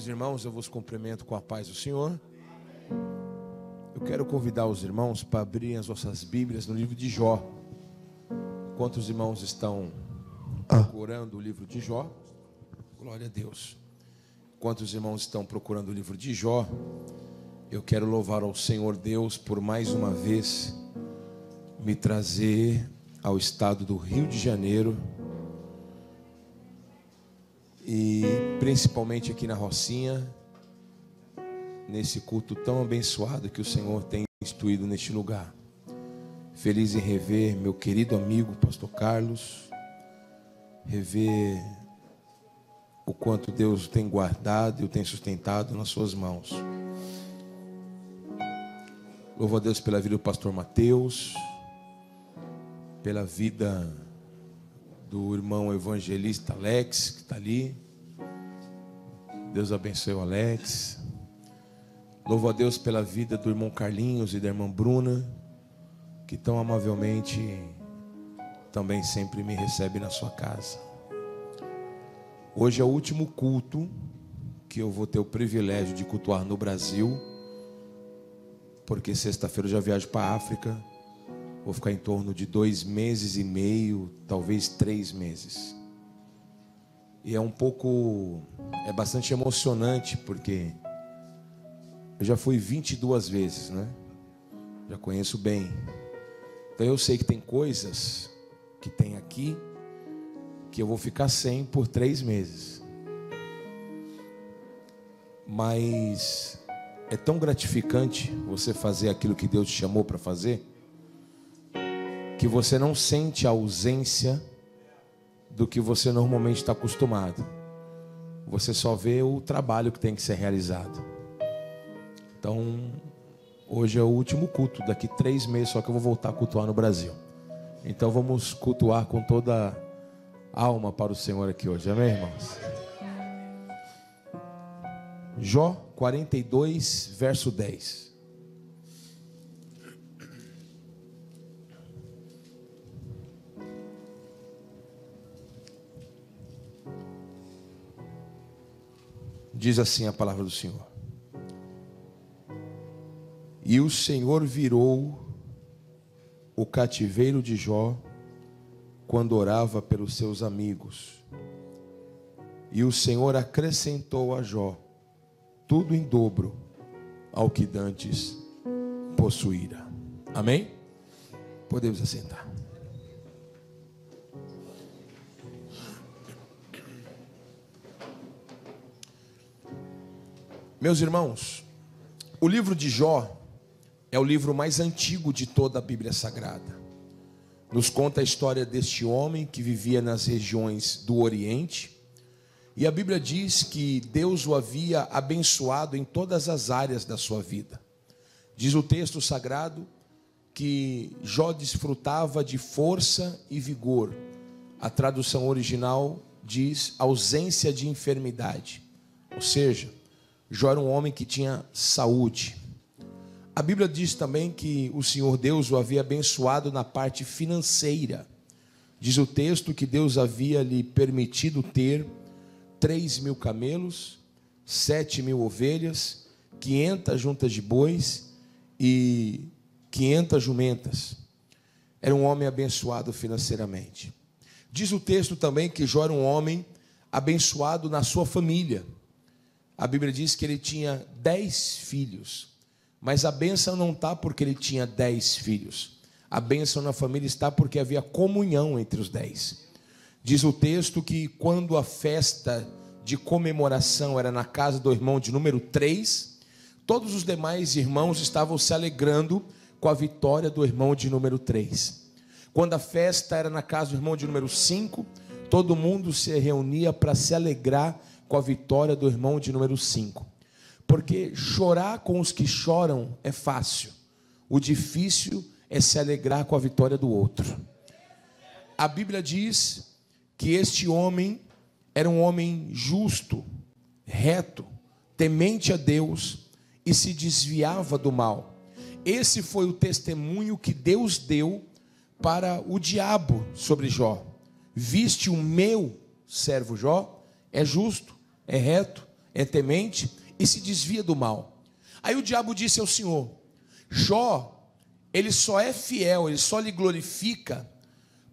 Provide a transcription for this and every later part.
Meus irmãos, eu vos cumprimento com a paz do Senhor. Eu quero convidar os irmãos para abrirem as vossas Bíblias no livro de Jó. Quantos irmãos estão procurando o livro de Jó? Glória a Deus. Quantos irmãos estão procurando o livro de Jó? Eu quero louvar ao Senhor Deus por mais uma vez me trazer ao estado do Rio de Janeiro, e principalmente aqui na Rocinha, nesse culto tão abençoado que o Senhor tem instituído neste lugar. Feliz em rever meu querido amigo pastor Carlos, rever o quanto Deus tem guardado e o tem sustentado nas suas mãos. Louvo a Deus pela vida do pastor Mateus, pela vida do irmão evangelista Alex, que está ali. Deus abençoe o Alex. Louvo a Deus pela vida do irmão Carlinhos e da irmã Bruna, que tão amavelmente também sempre me recebe na sua casa. Hoje é o último culto que eu vou ter o privilégio de cultuar no Brasil, porque sexta-feira eu já viajo para a África. Vou ficar em torno de 2 meses e meio, talvez 3 meses. E é bastante emocionante, porque eu já fui 22 vezes, né? Já conheço bem. Então eu sei que tem coisas que tem aqui que eu vou ficar sem por 3 meses. Mas é tão gratificante você fazer aquilo que Deus te chamou para fazer, que você não sente a ausência do que você normalmente está acostumado. Você só vê o trabalho que tem que ser realizado. Então, hoje é o último culto. Daqui 3 meses só que eu vou voltar a cultuar no Brasil. Então vamos cultuar com toda a alma para o Senhor aqui hoje. Amém, irmãos? Jó 42, verso 10. Diz assim a palavra do Senhor: e o Senhor virou o cativeiro de Jó quando orava pelos seus amigos, e o Senhor acrescentou a Jó tudo em dobro ao que dantes possuíra. Amém? Podemos assentar. Meus irmãos, o livro de Jó é o livro mais antigo de toda a Bíblia Sagrada. Nos conta a história deste homem que vivia nas regiões do Oriente, e a Bíblia diz que Deus o havia abençoado em todas as áreas da sua vida. Diz o texto sagrado que Jó desfrutava de força e vigor. A tradução original diz ausência de enfermidade, ou seja, Jó era um homem que tinha saúde. A Bíblia diz também que o Senhor Deus o havia abençoado na parte financeira. Diz o texto que Deus havia lhe permitido ter 3.000 camelos, 7.000 ovelhas, 500 juntas de bois e 500 jumentas. Era um homem abençoado financeiramente. Diz o texto também que Jó era um homem abençoado na sua família. A Bíblia diz que ele tinha 10 filhos, mas a bênção não está porque ele tinha 10 filhos. A bênção na família está porque havia comunhão entre os 10. Diz o texto que quando a festa de comemoração era na casa do irmão de número 3, todos os demais irmãos estavam se alegrando com a vitória do irmão de número 3. Quando a festa era na casa do irmão de número 5, todo mundo se reunia para se alegrar com a vitória do irmão de número 5. Porque chorar com os que choram é fácil. O difícil é se alegrar com a vitória do outro. A Bíblia diz que este homem era um homem justo, reto, temente a Deus e se desviava do mal. Esse foi o testemunho que Deus deu para o diabo sobre Jó. Viste o meu servo Jó? É justo, é reto, é temente e se desvia do mal. Aí o diabo disse ao Senhor: Jó, ele só é fiel, ele só lhe glorifica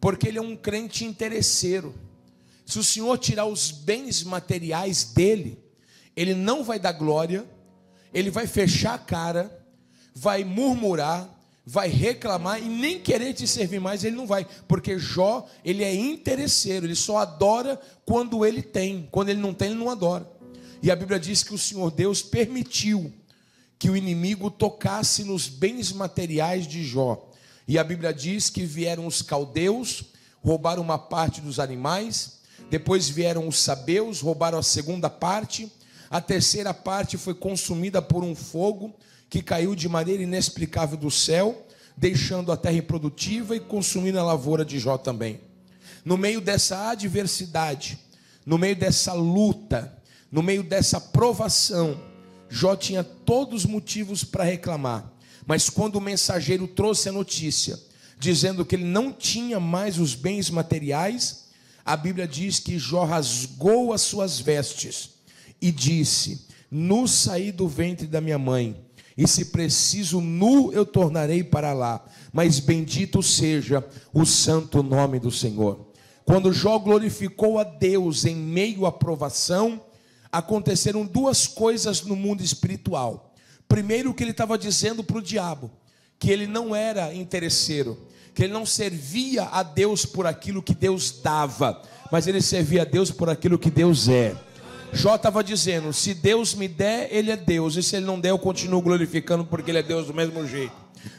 porque ele é um crente interesseiro. Se o Senhor tirar os bens materiais dele, ele não vai dar glória, ele vai fechar a cara, vai murmurar, vai reclamar e nem querer te servir mais, ele não vai, porque Jó, ele é interesseiro, ele só adora quando ele tem, quando ele não tem, ele não adora. E a Bíblia diz que o Senhor Deus permitiu que o inimigo tocasse nos bens materiais de Jó, e a Bíblia diz que vieram os caldeus, roubaram uma parte dos animais, depois vieram os sabeus, roubaram a segunda parte, a terceira parte foi consumida por um fogo, que caiu de maneira inexplicável do céu, deixando a terra improdutiva e consumindo a lavoura de Jó também. No meio dessa adversidade, no meio dessa luta, no meio dessa provação, Jó tinha todos os motivos para reclamar. Mas quando o mensageiro trouxe a notícia, dizendo que ele não tinha mais os bens materiais, a Bíblia diz que Jó rasgou as suas vestes e disse: nu saí do ventre da minha mãe, e se preciso nu eu tornarei para lá, mas bendito seja o santo nome do Senhor. Quando Jó glorificou a Deus em meio à provação, aconteceram duas coisas no mundo espiritual. Primeiro, que ele estava dizendo para o diabo que ele não era interesseiro, que ele não servia a Deus por aquilo que Deus dava, mas ele servia a Deus por aquilo que Deus é. Jó estava dizendo: se Deus me der, ele é Deus, e se ele não der, eu continuo glorificando, porque ele é Deus do mesmo jeito.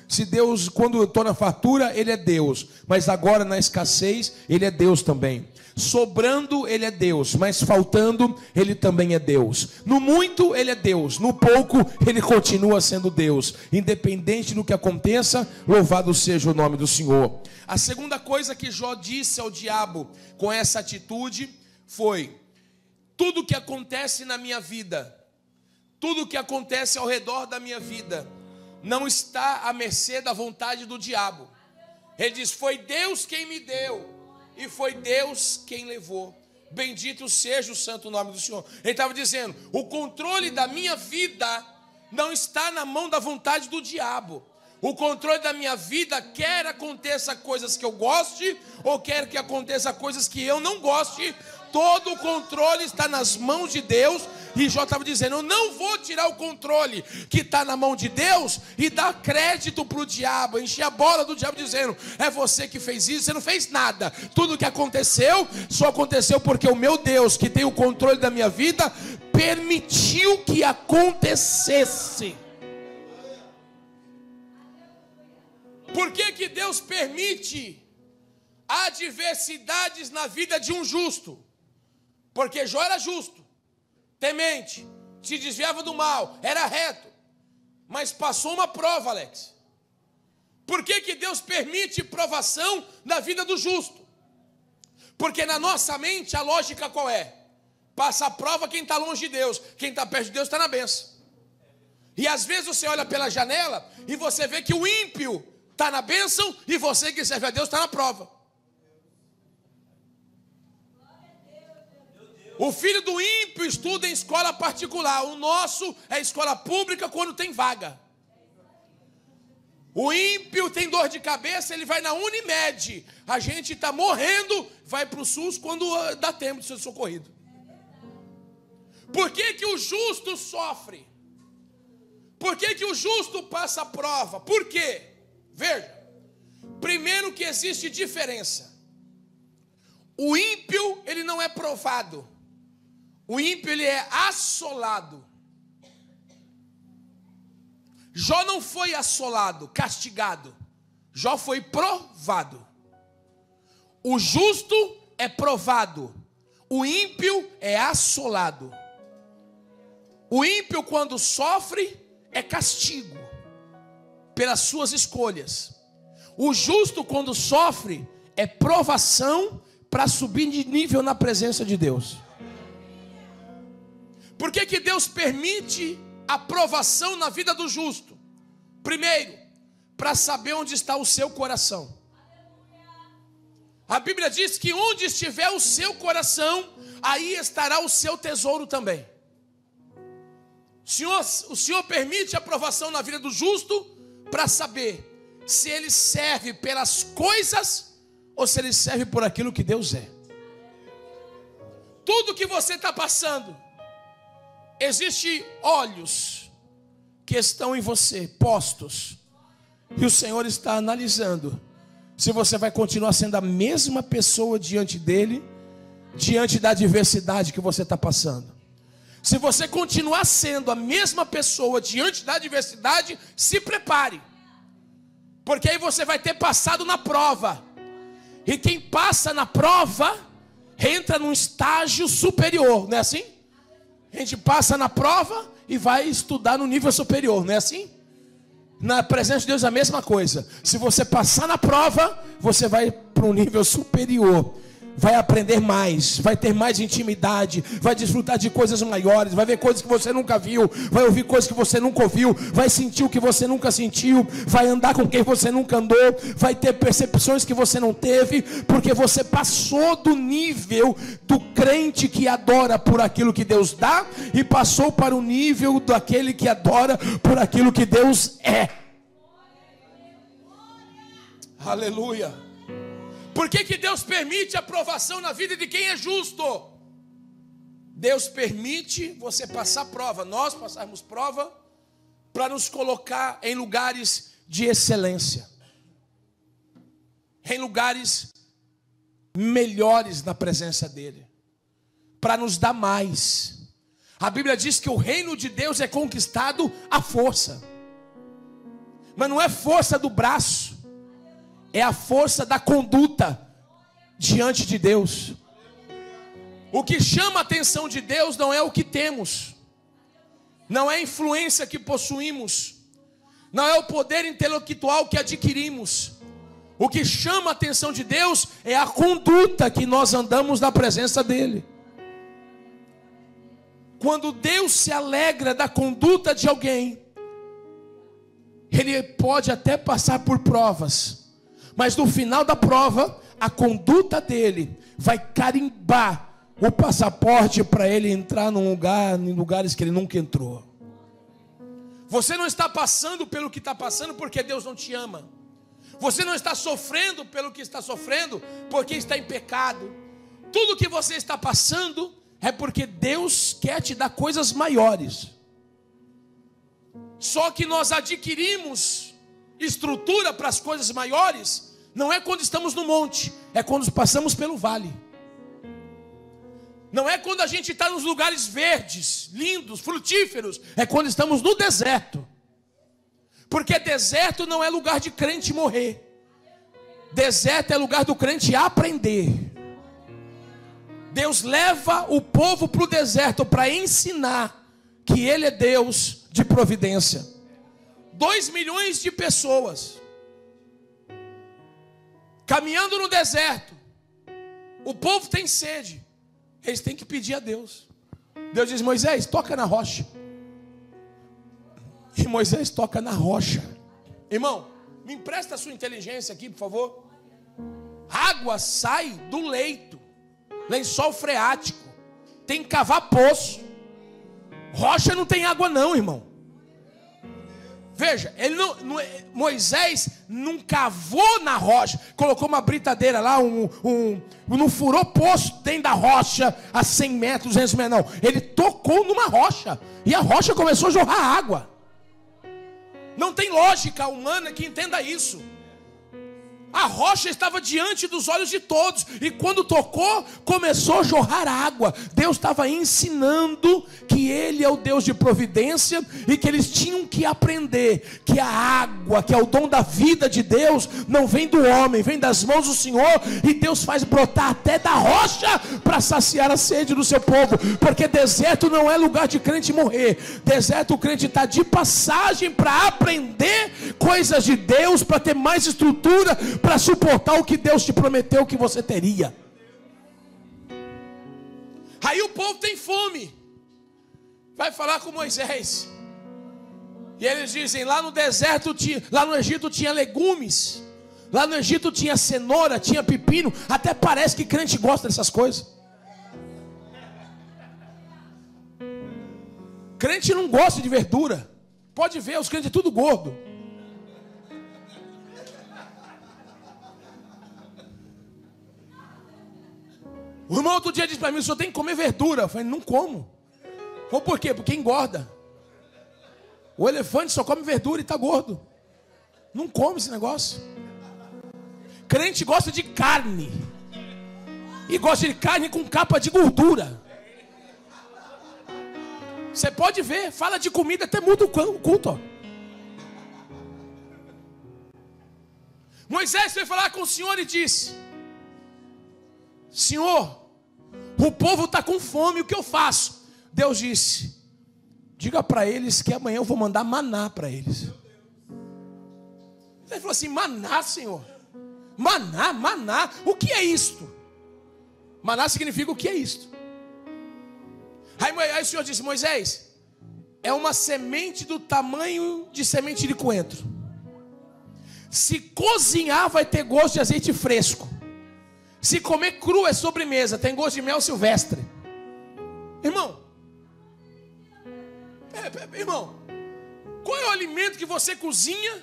Se Deus, quando eu estou na fartura, ele é Deus, mas agora na escassez, ele é Deus também. Sobrando, ele é Deus, mas faltando, ele também é Deus. No muito, ele é Deus, no pouco, ele continua sendo Deus. Independente do que aconteça, louvado seja o nome do Senhor. A segunda coisa que Jó disse ao diabo com essa atitude foi: tudo que acontece na minha vida, tudo que acontece ao redor da minha vida, não está à mercê da vontade do diabo. Ele diz: foi Deus quem me deu, e foi Deus quem levou. Bendito seja o santo nome do Senhor. Ele estava dizendo: o controle da minha vida não está na mão da vontade do diabo. O controle da minha vida, quer aconteça coisas que eu goste, ou quer que aconteça coisas que eu não goste, todo o controle está nas mãos de Deus. E Jó estava dizendo: eu não vou tirar o controle que está na mão de Deus e dar crédito para o diabo, encher a bola do diabo dizendo: é você que fez isso, você não fez nada. Tudo que aconteceu, só aconteceu porque o meu Deus, que tem o controle da minha vida, permitiu que acontecesse. Por que Deus permite adversidades na vida de um justo? Porque Jó era justo, temente, se desviava do mal, era reto, mas passou uma prova, Alex. Por que Deus permite provação na vida do justo? Porque na nossa mente a lógica qual é? Passa a prova quem está longe de Deus, quem está perto de Deus está na bênção. E às vezes você olha pela janela e você vê que o ímpio está na bênção e você que serve a Deus está na prova. O filho do ímpio estuda em escola particular. O nosso é escola pública quando tem vaga. O ímpio tem dor de cabeça, ele vai na Unimed. A gente está morrendo, vai para o SUS quando dá tempo de ser socorrido. Por que o justo sofre? Por que o justo passa a prova? Por quê? Veja, primeiro que existe diferença. O ímpio, ele não é provado. O ímpio, ele é assolado. Jó não foi assolado, castigado. Jó foi provado. O justo é provado. O ímpio é assolado. O ímpio, quando sofre, é castigo pelas suas escolhas. O justo, quando sofre, é provação para subir de nível na presença de Deus. Por que Deus permite a provação na vida do justo? Primeiro, para saber onde está o seu coração. A Bíblia diz que onde estiver o seu coração, aí estará o seu tesouro também. O Senhor permite a provação na vida do justo para saber se ele serve pelas coisas ou se ele serve por aquilo que Deus é. Tudo que você está passando, existem olhos que estão em você, postos, e o Senhor está analisando se você vai continuar sendo a mesma pessoa diante dele, diante da adversidade que você está passando. Se você continuar sendo a mesma pessoa diante da adversidade, se prepare, porque aí você vai ter passado na prova. E quem passa na prova entra num estágio superior, não é assim? A gente passa na prova e vai estudar no nível superior, não é assim? Na presença de Deus é a mesma coisa. Se você passar na prova, você vai para um nível superior. Vai aprender mais, vai ter mais intimidade, vai desfrutar de coisas maiores, vai ver coisas que você nunca viu, vai ouvir coisas que você nunca ouviu, vai sentir o que você nunca sentiu, vai andar com quem você nunca andou, vai ter percepções que você não teve, porque você passou do nível do crente que adora por aquilo que Deus dá e passou para o nível daquele que adora por aquilo que Deus é. Aleluia. Por que Deus permite a provação na vida de quem é justo? Deus permite você passar prova, nós passarmos prova, para nos colocar em lugares de excelência, em lugares melhores na presença dEle, para nos dar mais. A Bíblia diz que o reino de Deus é conquistado à força, mas não é força do braço, é a força da conduta diante de Deus. O que chama a atenção de Deus não é o que temos, não é a influência que possuímos, não é o poder intelectual que adquirimos. O que chama a atenção de Deus é a conduta que nós andamos na presença dEle. Quando Deus se alegra da conduta de alguém, Ele pode até passar por provas, mas no final da prova, a conduta dele vai carimbar o passaporte para ele entrar em lugares que ele nunca entrou. Você não está passando pelo que está passando porque Deus não te ama. Você não está sofrendo pelo que está sofrendo porque está em pecado. Tudo que você está passando é porque Deus quer te dar coisas maiores. Só que nós adquirimos estrutura para as coisas maiores, não é quando estamos no monte, é quando passamos pelo vale. Não é quando a gente está nos lugares verdes, lindos, frutíferos, é quando estamos no deserto. Porque deserto não é lugar de crente morrer. Deserto é lugar do crente aprender. Deus leva o povo para o deserto para ensinar que Ele é Deus de providência. 2 milhões de pessoas caminhando no deserto. O povo tem sede. Eles têm que pedir a Deus. Deus diz: Moisés, toca na rocha. E Moisés toca na rocha. Irmão, me empresta a sua inteligência aqui, por favor. Água sai do leito, lençol freático, tem que cavar poço. Rocha não tem água não, irmão. Veja, Moisés não cavou na rocha, colocou uma britadeira lá, não furou poço dentro da rocha a 100 metros, 200 metros, não. Ele tocou numa rocha e a rocha começou a jorrar água. Não tem lógica humana que entenda isso. A rocha estava diante dos olhos de todos, e quando tocou, começou a jorrar água. Deus estava ensinando que Ele é o Deus de providência, e que eles tinham que aprender que a água, que é o dom da vida de Deus, não vem do homem, vem das mãos do Senhor, e Deus faz brotar até da rocha para saciar a sede do seu povo. Porque deserto não é lugar de crente morrer. Deserto, o crente está de passagem para aprender coisas de Deus, para ter mais estrutura, para suportar o que Deus te prometeu que você teria. Aí o povo tem fome, vai falar com Moisés, e eles dizem: lá no deserto, lá no Egito tinha legumes, lá no Egito tinha cenoura, tinha pepino. Até parece que crente gosta dessas coisas. Crente não gosta de verdura. Pode ver, os crentes é tudo gordo. O irmão outro dia disse para mim: o senhor tem que comer verdura. Eu falei: não como. Ou por quê? Porque engorda. O elefante só come verdura e está gordo. Não come esse negócio. Crente gosta de carne. E gosta de carne com capa de gordura. Você pode ver, fala de comida, até muda o culto. Ó. Moisés foi falar com o Senhor e disse: Senhor, o povo está com fome, o que eu faço? Deus disse: diga para eles que amanhã eu vou mandar maná para eles. Ele falou assim: maná, Senhor? Maná, maná, o que é isto? Maná significa o que é isto? Aí o Senhor disse: Moisés, é uma semente do tamanho de semente de coentro. Se cozinhar vai ter gosto de azeite fresco. Se comer cru é sobremesa, tem gosto de mel silvestre. Irmão, qual é o alimento que você cozinha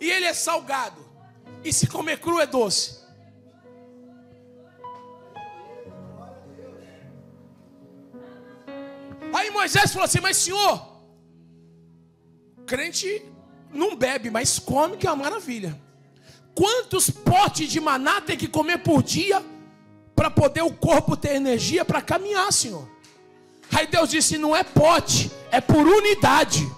e ele é salgado, e se comer cru é doce? Aí Moisés falou assim: mas Senhor, crente não bebe, mas come, que é uma maravilha. Quantos potes de maná tem que comer por dia para poder o corpo ter energia para caminhar, Senhor? Aí Deus disse: não é pote, é por unidade.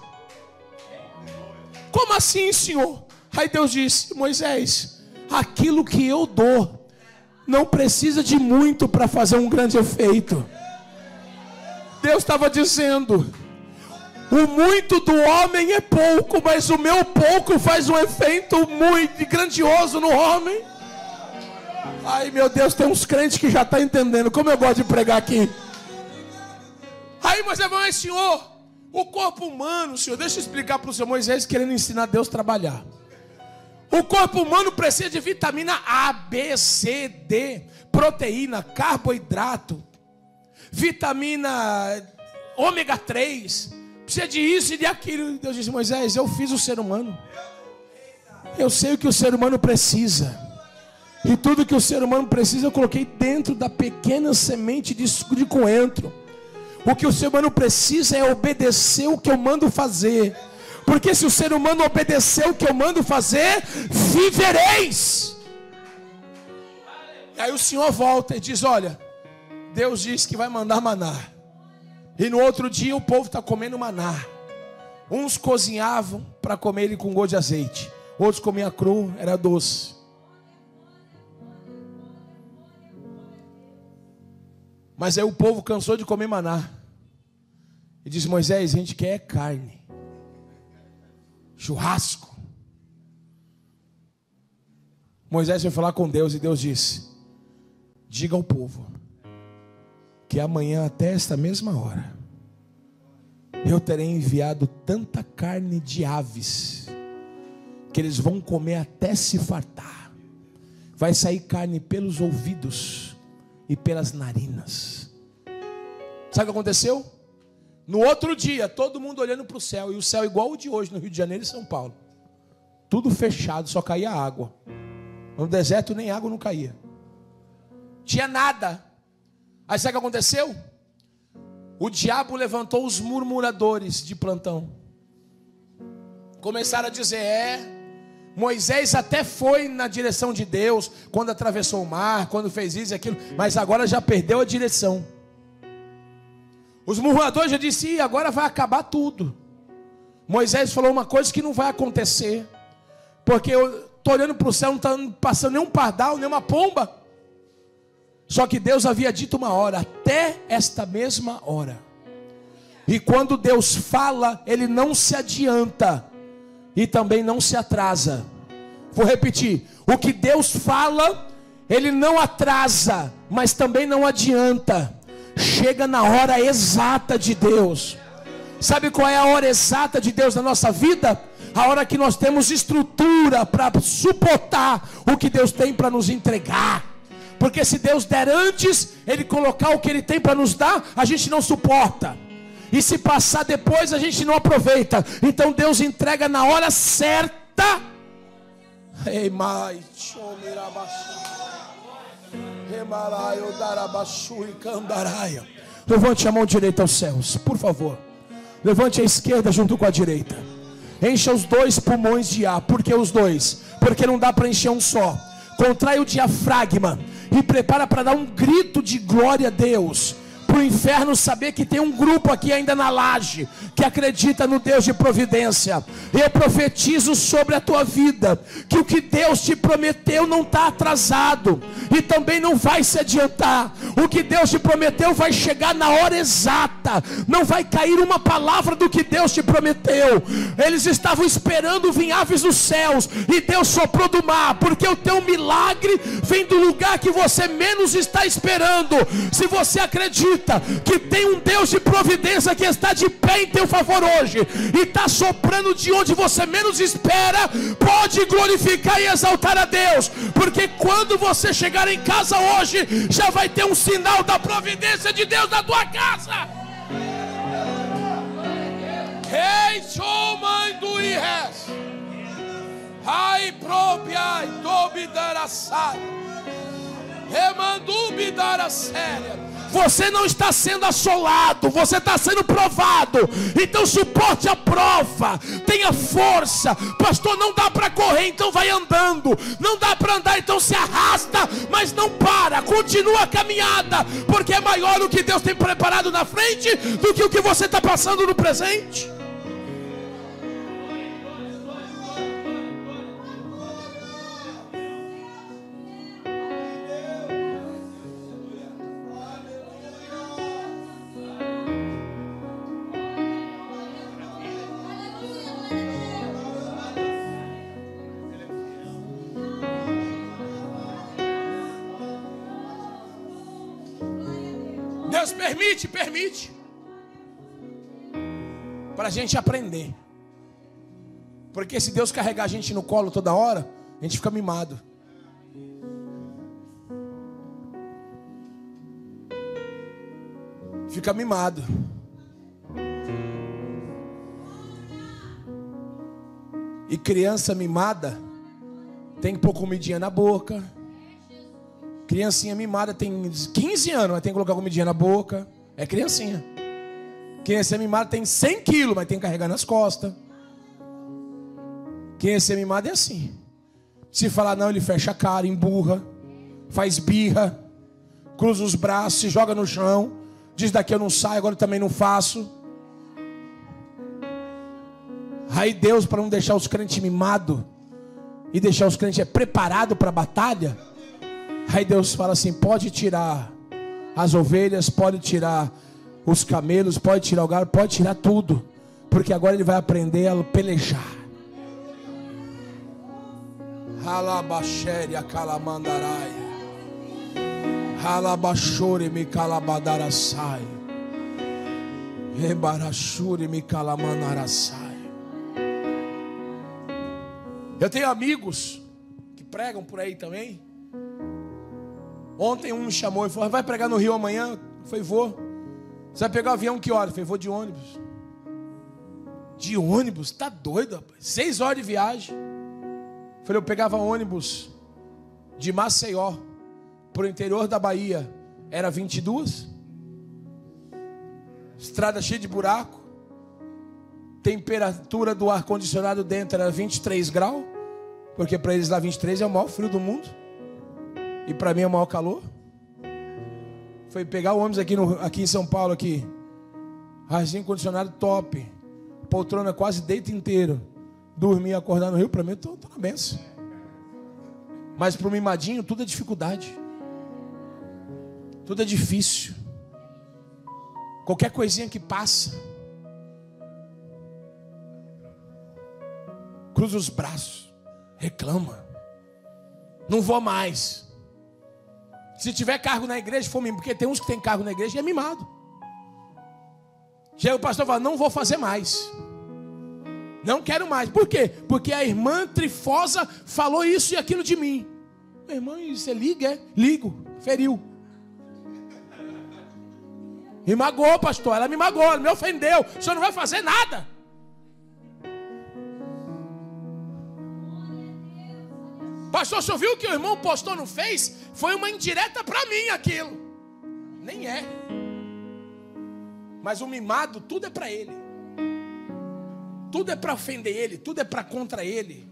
Como assim, Senhor? Aí Deus disse: Moisés, aquilo que eu dou não precisa de muito para fazer um grande efeito. Deus estava dizendo: o muito do homem é pouco, mas o meu pouco faz um efeito muito grandioso no homem. Ai meu Deus, tem uns crentes que já estão entendendo como eu gosto de pregar aqui. Aí Moisés falou: mas Senhor, o corpo humano, Senhor, deixa eu explicar para o Senhor. Moisés querendo ensinar Deus a trabalhar. O corpo humano precisa de vitamina A, B, C, D, proteína, carboidrato, vitamina ômega 3, precisa de isso e de aquilo. Deus disse: Moisés, eu fiz o ser humano, eu sei o que o ser humano precisa, e tudo que o ser humano precisa eu coloquei dentro da pequena semente de coentro. O que o ser humano precisa é obedecer o que eu mando fazer, porque se o ser humano obedecer o que eu mando fazer, vivereis. E aí o Senhor volta e diz: olha, Deus disse que vai mandar maná. E no outro dia o povo está comendo maná. Uns cozinhavam para comer ele com gosto de azeite, outros comiam cru, era doce. Mas aí o povo cansou de comer maná e disse: Moisés, a gente quer carne, churrasco. Moisés foi falar com Deus e Deus disse: diga ao povo que amanhã até esta mesma hora eu terei enviado tanta carne de aves que eles vão comer até se fartar. Vai sair carne pelos ouvidos e pelas narinas. Sabe o que aconteceu? No outro dia, todo mundo olhando para o céu, e o céu igual o de hoje no Rio de Janeiro e São Paulo, tudo fechado, só caía água. No deserto nem água não caía, tinha nada. Aí sabe o que aconteceu? O diabo levantou os murmuradores de plantão. Começaram a dizer: Moisés até foi na direção de Deus quando atravessou o mar, quando fez isso e aquilo, mas agora já perdeu a direção. Os murmuradores já disseram: agora vai acabar tudo. Moisés falou uma coisa que não vai acontecer, porque eu estou olhando para o céu, não está passando nenhum pardal, nenhuma pomba. Só que Deus havia dito uma hora, até esta mesma hora. E quando Deus fala, Ele não se adianta e também não se atrasa. Vou repetir: o que Deus fala, Ele não atrasa, mas também não adianta. Chega na hora exata de Deus. Sabe qual é a hora exata de Deus na nossa vida? A hora que nós temos estrutura para suportar o que Deus tem para nos entregar. Porque se Deus der antes, Ele colocar o que Ele tem para nos dar, a gente não suporta. E se passar depois, a gente não aproveita. Então Deus entrega na hora certa. Ei, mai, levante a mão direita aos céus, por favor. Levante a esquerda junto com a direita. Encha os dois pulmões de ar. Por que os dois? Porque não dá para encher um só. Contrai o diafragma e prepara para dar um grito de glória a Deus. Para o inferno saber que tem um grupo aqui ainda na laje que acredita no Deus de providência. Eu profetizo sobre a tua vida que o que Deus te prometeu não está atrasado e também não vai se adiantar. O que Deus te prometeu vai chegar na hora exata. Não vai cair uma palavra do que Deus te prometeu. Eles estavam esperando vir aves dos céus e Deus soprou do mar, porque o teu milagre vem do lugar que você menos está esperando. Se você acredita que tem um Deus de providência que está de pé em teu favor hoje e está soprando de onde você menos espera, pode glorificar e exaltar a Deus, porque quando você chegar em casa hoje, já vai ter um sinal da providência de Deus na tua casa. Ei, show mãe do Ihes, ai própria e dobidarasai, remandubidarasséria. Você não está sendo assolado, você está sendo provado. Então suporte a prova, tenha força. Pastor, não dá para correr, então vai andando. Não dá para andar, então se arrasta, mas não para, continua a caminhada, porque é maior o que Deus tem preparado na frente do que o que você está passando no presente. Deus permite para a gente aprender. Porque se Deus carregar a gente no colo toda hora, a gente fica mimado. Fica mimado. E criança mimada tem que pôr comidinha na boca. Criancinha mimada tem 15 anos, mas tem que colocar comidinha na boca. É criancinha. Criança mimada tem 100 quilos, mas tem que carregar nas costas. Criança mimada é assim. Se falar não, ele fecha a cara, emburra, faz birra, cruza os braços, se joga no chão, diz daqui eu não saio, agora eu também não faço. Aí Deus, para não deixar os crentes mimados e deixar os crentes preparados para a batalha, aí Deus fala assim: pode tirar as ovelhas, pode tirar os camelos, pode tirar o gado, pode tirar tudo, porque agora ele vai aprender a pelejar. Halabashéria calamandaraia, halabashore me calabadarasai, rebarashure me calamandarasai. Eu tenho amigos que pregam por aí também. Ontem um me chamou e falou: vai pregar no Rio amanhã? Eu falei: vou. Você vai pegar o avião que hora? Eu falei: vou de ônibus. De ônibus? Tá doido, rapaz? 6 horas de viagem. Eu falei: eu pegava ônibus de Maceió para o interior da Bahia, era 22. Estrada cheia de buraco. Temperatura do ar-condicionado dentro era 23 graus. Porque para eles lá 23 é o maior frio do mundo. E para mim é o maior calor. Foi pegar o ônibus aqui em São Paulo aqui. Arzinho condicionado top. Poltrona quase deito inteiro. Dormir e acordar no Rio, para mim eu tô na benção. Mas para o mimadinho tudo é dificuldade. Tudo é difícil. Qualquer coisinha que passa, cruza os braços, reclama. Não vou mais. Se tiver cargo na igreja, for mimado. Porque tem uns que tem cargo na igreja e é mimado. Chega o pastor e fala: não vou fazer mais. Não quero mais. Por quê? Porque a irmã Trifosa falou isso e aquilo de mim. Meu irmão, você liga? É? Ligo. Feriu. Me magoou, pastor. Ela me magoou, ela me ofendeu. O senhor não vai fazer nada. Pastor, o senhor viu o que o irmão postou no Face? Foi uma indireta para mim aquilo. Nem é. Mas o mimado, tudo é para ele. Tudo é para ofender ele. Tudo é para contra ele.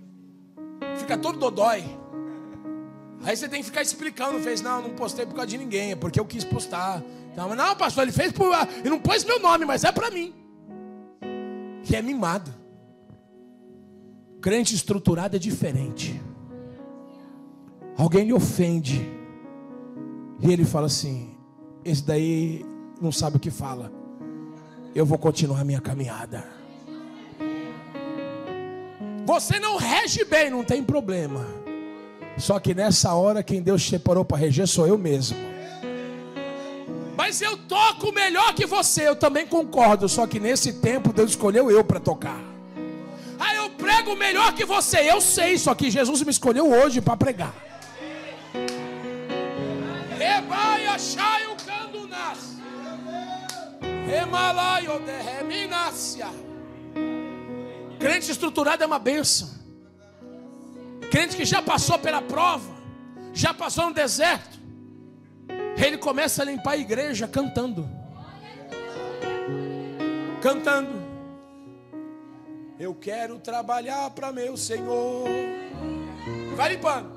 Fica todo dodói. Aí você tem que ficar explicando. Fez, não postei por causa de ninguém. É porque eu quis postar. Não, pastor, ele fez por... Ele não pôs meu nome, mas é para mim. Que é mimado. Crente estruturado é diferente. Alguém lhe ofende e ele fala assim: esse daí não sabe o que fala. Eu vou continuar minha caminhada. Você não rege bem, não tem problema. Só que nessa hora quem Deus separou para reger sou eu mesmo. Mas eu toco melhor que você, eu também concordo. Só que nesse tempo Deus escolheu eu para tocar. Ah, eu prego melhor que você, eu sei. Só que Jesus me escolheu hoje para pregar. Crente estruturado é uma bênção. Crente que já passou pela prova, já passou no deserto, ele começa a limpar a igreja cantando. Cantando. Eu quero trabalhar para meu Senhor. Vai limpando.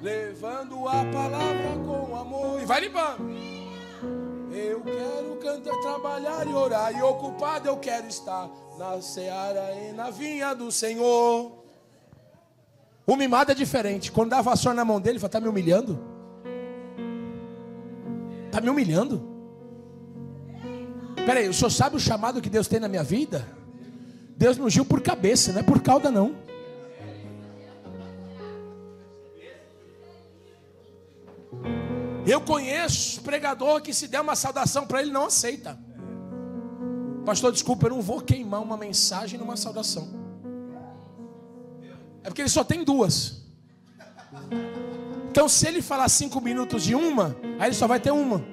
Levando a palavra com amor. E vai limpando. Eu quero cantar, trabalhar e orar. E ocupado eu quero estar na seara e na vinha do Senhor. O mimado é diferente. Quando dá a vassoura na mão dele, ele fala: está me humilhando? Está me humilhando? Peraí, o senhor sabe o chamado que Deus tem na minha vida? Deus me ungiu por cabeça, não é por cauda não. Eu conheço pregador que se der uma saudação para ele não aceita. Pastor, desculpa, eu não vou queimar uma mensagem numa saudação. É porque ele só tem duas. Então se ele falar 5 minutos de uma, aí ele só vai ter uma.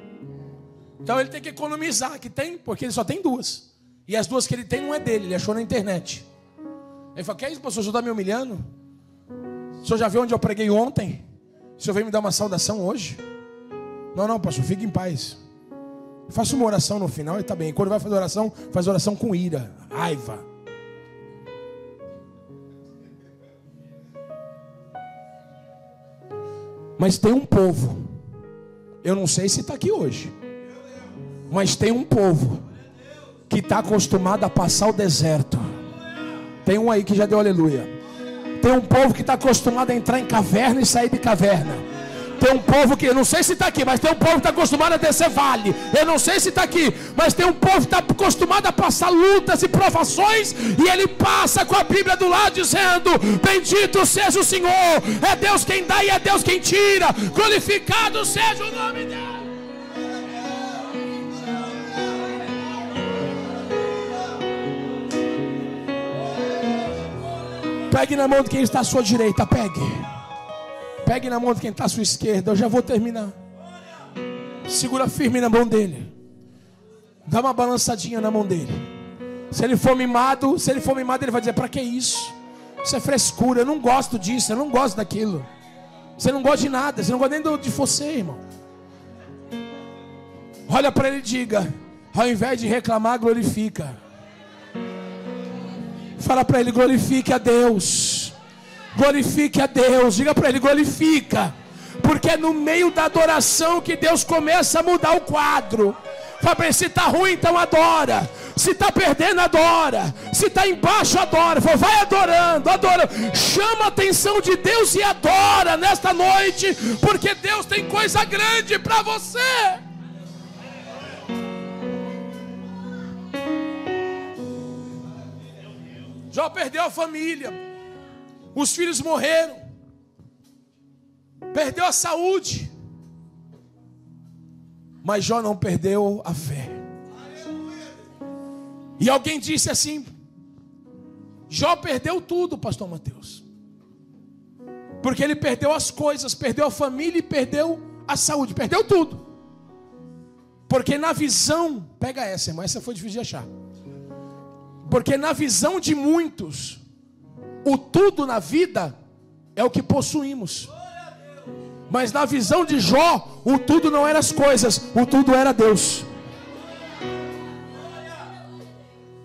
Então ele tem que economizar, que tem, porque ele só tem duas. E as duas que ele tem não é dele, ele achou na internet. Ele fala: que é isso, pastor, o senhor está me humilhando? O senhor já viu onde eu preguei ontem? O senhor veio me dar uma saudação hoje? Não, pastor, fique em paz. Faça uma oração no final e está bem. Quando vai fazer oração, faz oração com ira, raiva. Mas tem um povo, eu não sei se está aqui hoje, mas tem um povo que está acostumado a passar o deserto. Tem um aí que já deu aleluia. Tem um povo que está acostumado a entrar em caverna e sair de caverna. Tem um povo que, eu não sei se está aqui, mas tem um povo que está acostumado a descer vale. Eu não sei se está aqui, mas tem um povo que está acostumado a passar lutas e provações. E ele passa com a Bíblia do lado dizendo: bendito seja o Senhor. É Deus quem dá e é Deus quem tira. Glorificado seja o nome dele. Pegue na mão de quem está à sua direita, pegue. Pegue na mão de quem está à sua esquerda. Eu já vou terminar. Segura firme na mão dele. Dá uma balançadinha na mão dele. Se ele for mimado, ele vai dizer: para que isso? Isso é frescura, eu não gosto disso, eu não gosto daquilo. Você não gosta de nada, você não gosta nem de você, irmão. Olha para ele e diga: ao invés de reclamar, glorifica. Fala para ele: glorifique a Deus. Glorifique a Deus. Diga para ele: glorifica. Porque é no meio da adoração que Deus começa a mudar o quadro. Fala para ele: se está ruim, então adora. Se está perdendo, adora. Se está embaixo, adora. Fala: vai adorando, adora. Chama a atenção de Deus e adora nesta noite. Porque Deus tem coisa grande para você. Jó perdeu a família, os filhos morreram, perdeu a saúde, mas Jó não perdeu a fé. E alguém disse assim: Jó perdeu tudo, pastor Mateus, porque ele perdeu as coisas, perdeu a família e perdeu a saúde, perdeu tudo. Porque na visão, pega essa, irmão, essa foi difícil de achar. Porque na visão de muitos, o tudo na vida é o que possuímos. Mas na visão de Jó, o tudo não era as coisas, o tudo era Deus.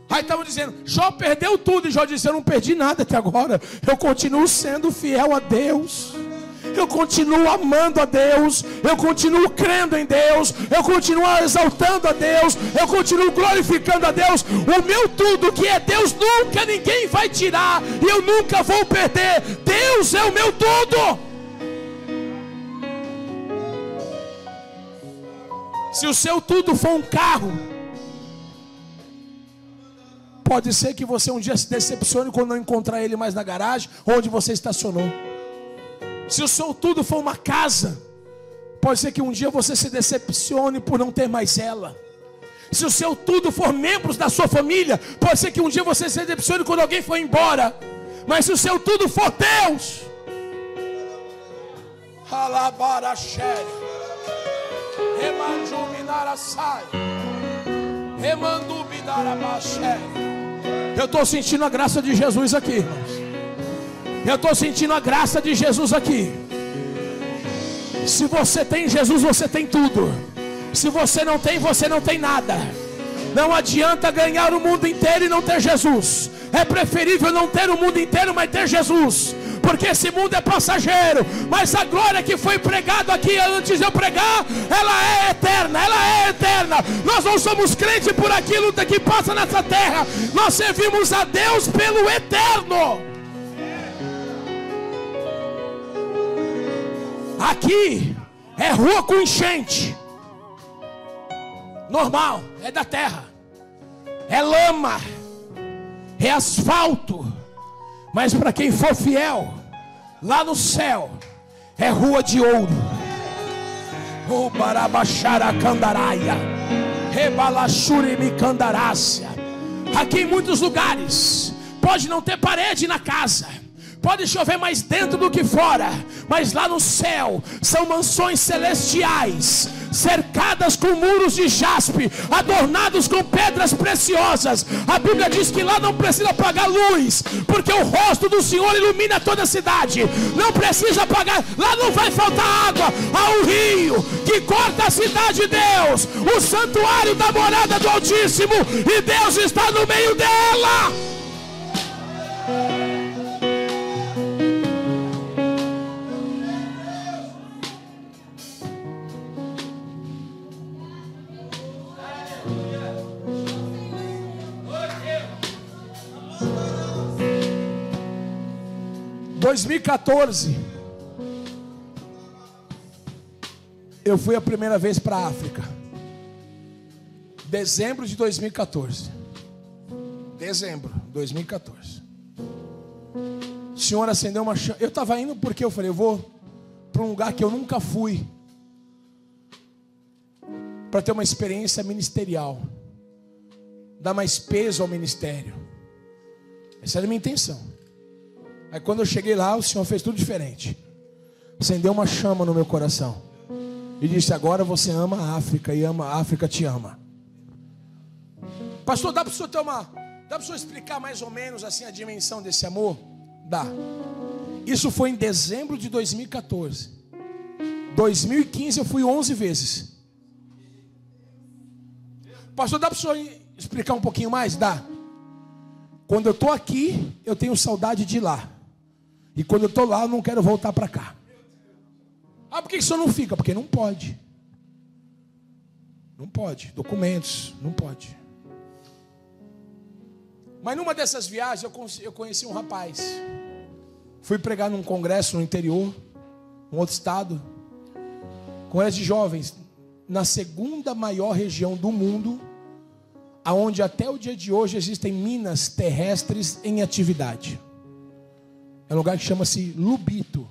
Aí estavam dizendo, Jó perdeu tudo. E Jó disse, eu não perdi nada até agora. Eu continuo sendo fiel a Deus. Eu continuo amando a Deus. Eu continuo crendo em Deus. Eu continuo exaltando a Deus. Eu continuo glorificando a Deus. O meu tudo que é Deus nunca ninguém vai tirar. E eu nunca vou perder. Deus é o meu tudo. Se o seu tudo for um carro, pode ser que você um dia se decepcione quando não encontrar ele mais na garagem, onde você estacionou. Se o seu tudo for uma casa, pode ser que um dia você se decepcione por não ter mais ela. Se o seu tudo for membros da sua família, pode ser que um dia você se decepcione quando alguém for embora. Mas se o seu tudo for Deus, eu estou sentindo a graça de Jesus aqui, irmãos. Eu estou sentindo a graça de Jesus aqui. Se você tem Jesus, você tem tudo. Se você não tem, você não tem nada. Não adianta ganhar o mundo inteiro e não ter Jesus. É preferível não ter o mundo inteiro, mas ter Jesus. Porque esse mundo é passageiro. Mas a glória que foi pregada aqui antes de eu pregar, ela é eterna, ela é eterna. Nós não somos crentes por aquilo que passa nessa terra. Nós servimos a Deus pelo eterno. Aqui é rua com enchente. Normal, é da terra. É lama. É asfalto. Mas para quem for fiel, lá no céu é rua de ouro. O Barabachara Candaraia, Rebalachurimi Candarácia. Aqui em muitos lugares pode não ter parede na casa, pode chover mais dentro do que fora, mas lá no céu são mansões celestiais, cercadas com muros de jaspe, adornados com pedras preciosas. A Bíblia diz que lá não precisa apagar luz, porque o rosto do Senhor ilumina toda a cidade. Não precisa apagar, lá não vai faltar água. Há um rio que corta a cidade de Deus, o santuário da morada do Altíssimo, e Deus está no meio dela. 2014, eu fui a primeira vez para a África. Dezembro de 2014. Dezembro de 2014. O Senhor acendeu uma chama. Eu estava indo porque eu falei, eu vou para um lugar que eu nunca fui, para ter uma experiência ministerial, dar mais peso ao ministério. Essa era a minha intenção. Aí quando eu cheguei lá, o Senhor fez tudo diferente. Acendeu uma chama no meu coração e disse, agora você ama a África, e a África te ama. Pastor, dá para o senhor explicar mais ou menos assim a dimensão desse amor? Dá. Isso foi em dezembro de 2014. 2015 eu fui 11 vezes. Pastor, dá para o senhor explicar um pouquinho mais? Dá. Quando eu estou aqui, eu tenho saudade de ir lá. E quando eu estou lá, eu não quero voltar para cá. Ah, por que o senhor não fica? Porque não pode. Não pode. Documentos, não pode. Mas numa dessas viagens, eu conheci um rapaz. Fui pregar num congresso no interior, um outro estado. Congresso de jovens, na segunda maior região do mundo, aonde até o dia de hoje existem minas terrestres em atividade. É um lugar que chama-se Lubito.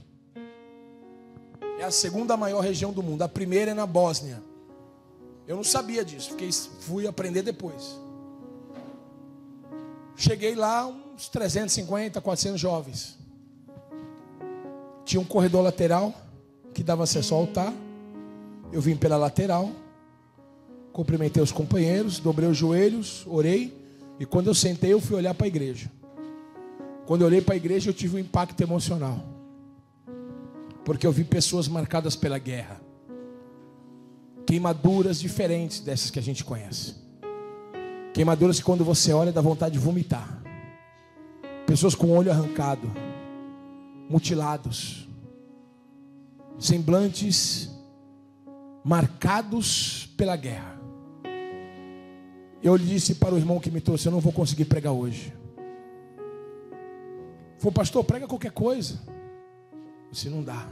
É a segunda maior região do mundo. A primeira é na Bósnia. Eu não sabia disso, fui aprender depois. Cheguei lá, uns 350, 400 jovens. Tinha um corredor lateral que dava acesso ao altar. Eu vim pela lateral. cumprimentei os companheiros, dobrei os joelhos, orei. E quando eu sentei, eu fui olhar para a igreja. Quando eu olhei para a igreja, eu tive um impacto emocional. Porque eu vi pessoas marcadas pela guerra. Queimaduras diferentes dessas que a gente conhece. Queimaduras que quando você olha dá vontade de vomitar. Pessoas com o olho arrancado, mutilados, semblantes marcados pela guerra. Eu lhe disse para o irmão que me trouxe: eu não vou conseguir pregar hoje. Falei: pastor, prega qualquer coisa. Se não dá.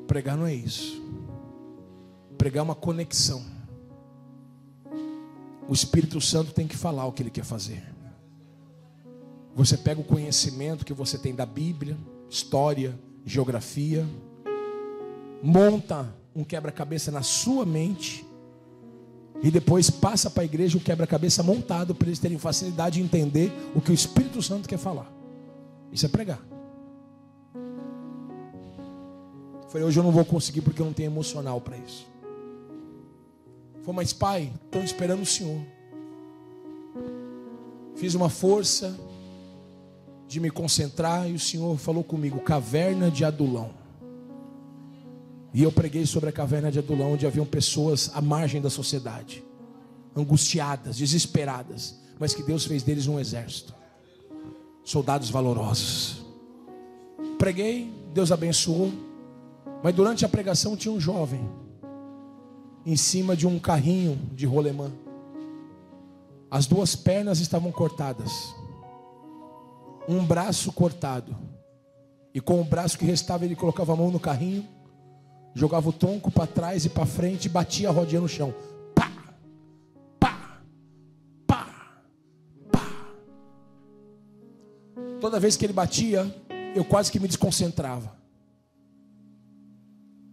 Pregar não é isso. Pregar é uma conexão. O Espírito Santo tem que falar o que ele quer fazer. Você pega o conhecimento que você tem da Bíblia, história, geografia, monta um quebra-cabeça na sua mente e depois passa para a igreja o quebra-cabeça montado para eles terem facilidade de entender o que o Espírito Santo quer falar. Isso é pregar. Falei: hoje eu não vou conseguir porque eu não tenho emocional para isso. Falei: mas pai, estou esperando o Senhor. Fiz uma força de me concentrar e o Senhor falou comigo: caverna de Adulão. E eu preguei sobre a caverna de Adulão, onde haviam pessoas à margem da sociedade, angustiadas, desesperadas, mas que Deus fez deles um exército, soldados valorosos. Preguei, Deus abençoou, mas durante a pregação tinha um jovem em cima de um carrinho de rolemã. As duas pernas estavam cortadas, um braço cortado, e com o braço que restava ele colocava a mão no carrinho, jogava o tronco para trás e para frente e batia a rodinha no chão. Pá, pá, pá, pá. Toda vez que ele batia, eu quase que me desconcentrava.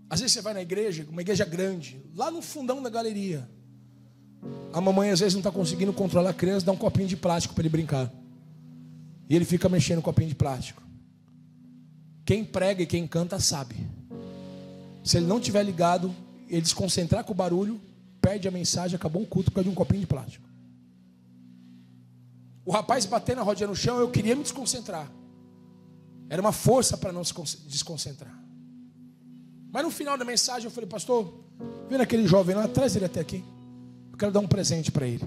Às vezes você vai na igreja, uma igreja grande, lá no fundão da galeria. A mamãe às vezes não está conseguindo controlar a criança, dá um copinho de plástico para ele brincar. E ele fica mexendo no copinho de plástico. Quem prega e quem canta sabe. Se ele não estiver ligado, ele desconcentrar com o barulho, perde a mensagem, acabou o culto por causa de um copinho de plástico. O rapaz batendo a rodinha no chão, eu queria me desconcentrar. Era uma força para não se desconcentrar. Mas no final da mensagem eu falei: pastor, vendo aquele jovem lá, traz ele até aqui. Eu quero dar um presente para ele.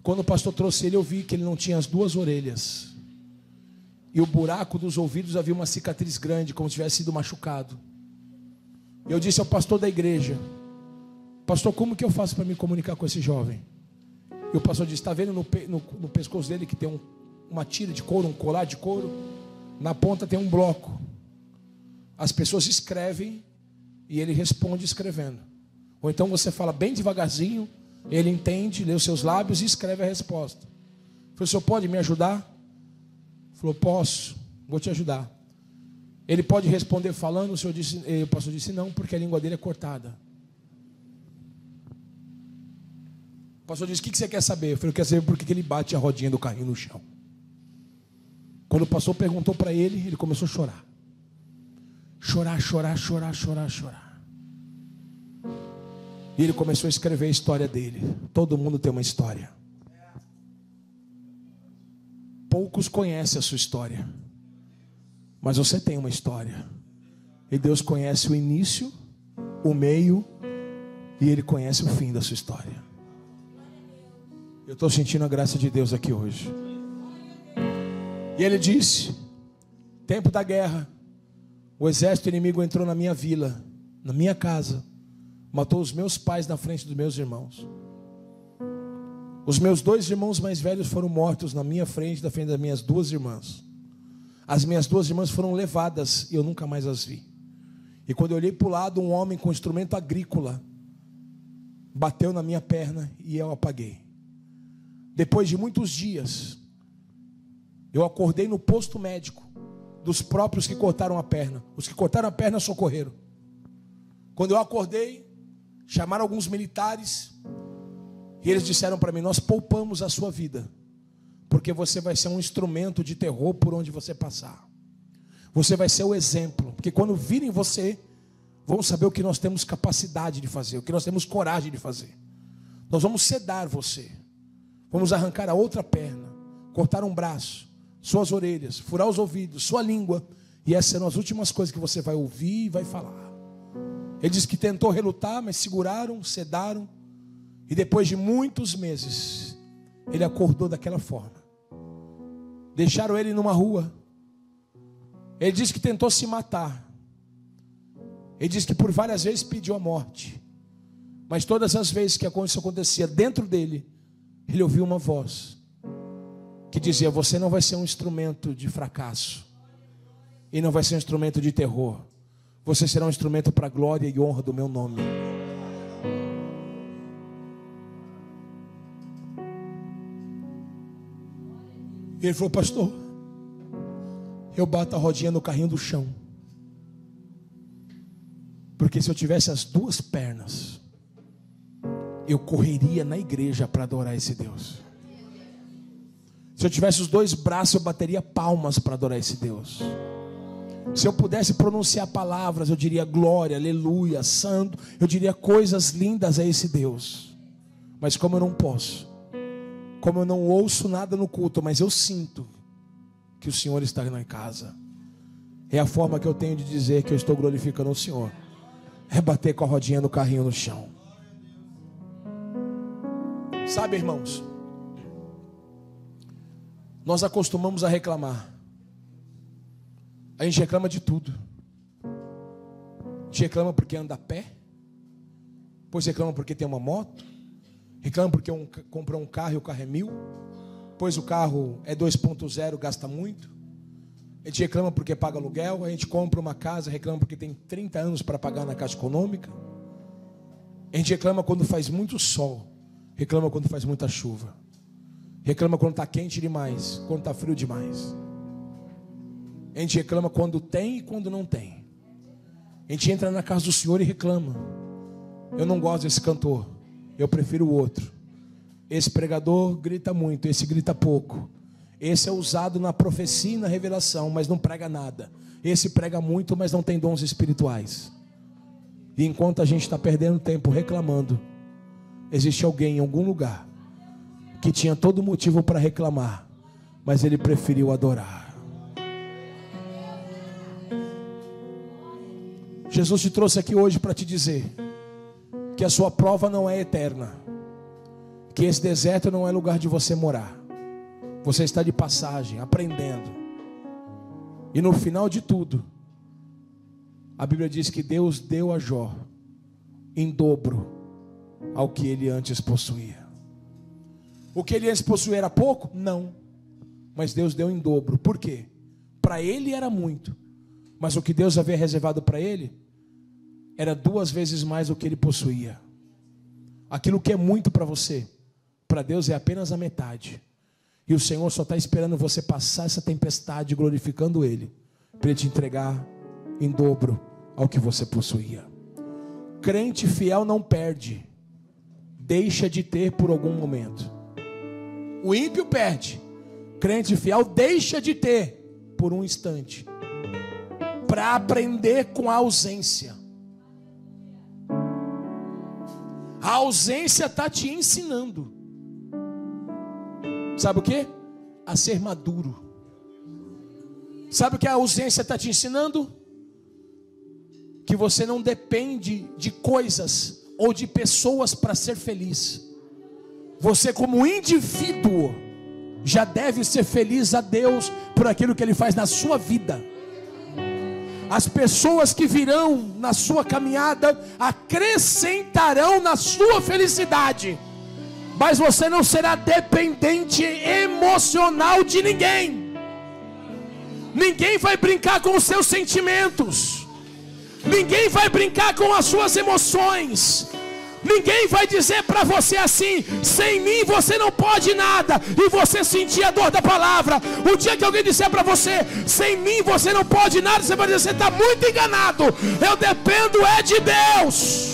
Quando o pastor trouxe ele, eu vi que ele não tinha as duas orelhas. E o buraco dos ouvidos havia uma cicatriz grande, como se tivesse sido machucado. Eu disse ao pastor da igreja: pastor, como que eu faço para me comunicar com esse jovem? E o pastor disse: está vendo no pescoço dele que tem uma tira de couro, um colar de couro? Na ponta tem um bloco. As pessoas escrevem e ele responde escrevendo. Ou então você fala bem devagarzinho, ele entende, lê os seus lábios e escreve a resposta. Eu falei: o senhor pode me ajudar? Ele falou: posso, vou te ajudar. Ele pode responder falando? O pastor disse: não, porque a língua dele é cortada. O pastor disse: o que você quer saber? Eu falei: eu quero saber por que ele bate a rodinha do carrinho no chão. Quando o pastor perguntou para ele, ele começou a chorar. Chorar, chorar, chorar, chorar, chorar. E ele começou a escrever a história dele. Todo mundo tem uma história. Poucos conhecem a sua história, mas você tem uma história. E Deus conhece o início, o meio, e Ele conhece o fim da sua história. Eu estou sentindo a graça de Deus aqui hoje. E ele disse: tempo da guerra, o exército inimigo entrou na minha vila, na minha casa, matou os meus pais na frente dos meus irmãos. Os meus 2 irmãos mais velhos foram mortos na minha frente, da frente das minhas 2 irmãs. As minhas 2 irmãs foram levadas e eu nunca mais as vi. E quando eu olhei para o lado, um homem com instrumento agrícola bateu na minha perna e eu apaguei. Depois de muitos dias, eu acordei no posto médico dos próprios que cortaram a perna. Os que cortaram a perna socorreram. Quando eu acordei, chamaram alguns militares e eles disseram para mim: nós poupamos a sua vida, porque você vai ser um instrumento de terror por onde você passar. Você vai ser o exemplo, porque quando virem você, vamos saber o que nós temos capacidade de fazer, o que nós temos coragem de fazer. Nós vamos sedar você. Vamos arrancar a outra perna, cortar um braço, suas orelhas, furar os ouvidos, sua língua. E essas serão as últimas coisas que você vai ouvir e vai falar. Ele diz que tentou relutar, mas seguraram, sedaram. E depois de muitos meses, ele acordou daquela forma. Deixaram ele numa rua. Ele diz que tentou se matar. Ele diz que por várias vezes pediu a morte. Mas todas as vezes que isso acontecia dentro dele, ele ouviu uma voz que dizia: você não vai ser um instrumento de fracasso, e não vai ser um instrumento de terror. Você será um instrumento para a glória e honra do meu nome. E ele falou: pastor, eu bato a rodinha no carrinho do chão, porque se eu tivesse as duas pernas, eu correria na igreja para adorar esse Deus. Se eu tivesse os dois braços, eu bateria palmas para adorar esse Deus. Se eu pudesse pronunciar palavras, eu diria glória, aleluia, santo. Eu diria coisas lindas a esse Deus. Mas como eu não posso, como eu não ouço nada no culto, mas eu sinto que o Senhor está na casa, é a forma que eu tenho de dizer que eu estou glorificando o Senhor. É bater com a rodinha no carrinho no chão. Sabe, irmãos, nós acostumamos a reclamar. A gente reclama de tudo. A gente reclama porque anda a pé, depois reclama porque tem uma moto, reclama porque comprou um carro e o carro é 1.000, pois o carro é 2.0, gasta muito. A gente reclama porque paga aluguel. A gente compra uma casa, reclama porque tem 30 anos para pagar na Caixa Econômica. A gente reclama quando faz muito sol, reclama quando faz muita chuva, reclama quando está quente demais, quando está frio demais. A gente reclama quando tem e quando não tem. A gente entra na casa do Senhor e reclama: eu não gosto desse cantor, eu prefiro o outro. Esse pregador grita muito, esse grita pouco. Esse é usado na profecia e na revelação, mas não prega nada. Esse prega muito, mas não tem dons espirituais. E enquanto a gente está perdendo tempo reclamando, existe alguém em algum lugar que tinha todo motivo para reclamar, mas ele preferiu adorar. Jesus te trouxe aqui hoje para te dizer que a sua prova não é eterna, que esse deserto não é lugar de você morar. Você está de passagem, aprendendo. E no final de tudo, a Bíblia diz que Deus deu a Jó em dobro ao que ele antes possuía. O que ele antes possuía era pouco? Não. Mas Deus deu em dobro. Por quê? Para ele era muito, mas o que Deus havia reservado para ele era 2 vezes mais do que ele possuía. Aquilo que é muito para você, para Deus é apenas a metade. E o Senhor só está esperando você passar essa tempestade glorificando Ele, para Ele te entregar em dobro ao que você possuía. Crente fiel não perde, deixa de ter por algum momento. O ímpio perde, crente fiel deixa de ter por um instante, para aprender com a ausência. A ausência está te ensinando. Sabe o que? A ser maduro. Sabe o que a ausência está te ensinando? Que você não depende de coisas ou de pessoas para ser feliz. Você como indivíduo já deve ser feliz a Deus por aquilo que Ele faz na sua vida. As pessoas que virão na sua caminhada acrescentarão na sua felicidade, mas você não será dependente emocional de ninguém. Ninguém vai brincar com os seus sentimentos, ninguém vai brincar com as suas emoções. Ninguém vai dizer para você assim: sem mim você não pode nada, e você sentir a dor da palavra. O dia que alguém disser para você: sem mim você não pode nada, você vai dizer: você está muito enganado, eu dependo é de Deus.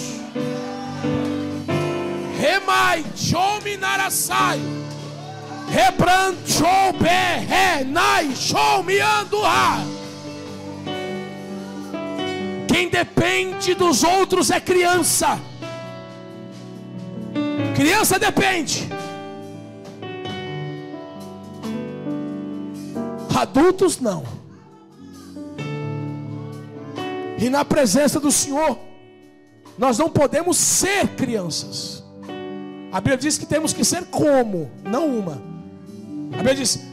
Remai, chominarasai, rebranchou berrenai, chomianduá. Quem depende dos outros é criança. Criança depende. Adultos não. E na presença do Senhor, nós não podemos ser crianças. A Bíblia diz que temos que ser como, não uma. A Bíblia diz: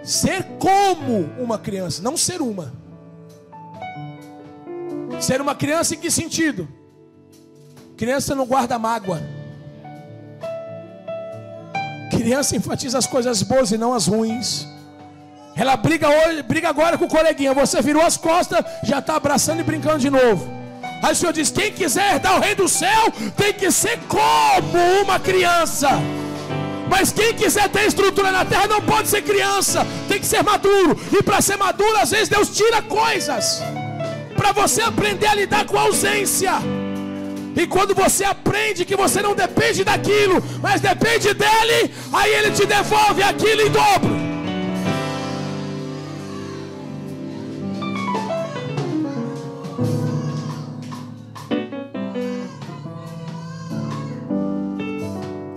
ser como uma criança, não ser uma. Ser uma criança em que sentido? Criança não guarda mágoa. Criança enfatiza as coisas boas e não as ruins. Ela briga hoje, briga agora com o coleguinha. Você virou as costas, já está abraçando e brincando de novo. Aí o Senhor diz: quem quiser herdar o reino do céu tem que ser como uma criança. Mas quem quiser ter estrutura na terra não pode ser criança, tem que ser maduro. E para ser maduro, às vezes Deus tira coisas para você aprender a lidar com a ausência. E quando você aprende que você não depende daquilo, mas depende dele, aí ele te devolve aquilo em dobro.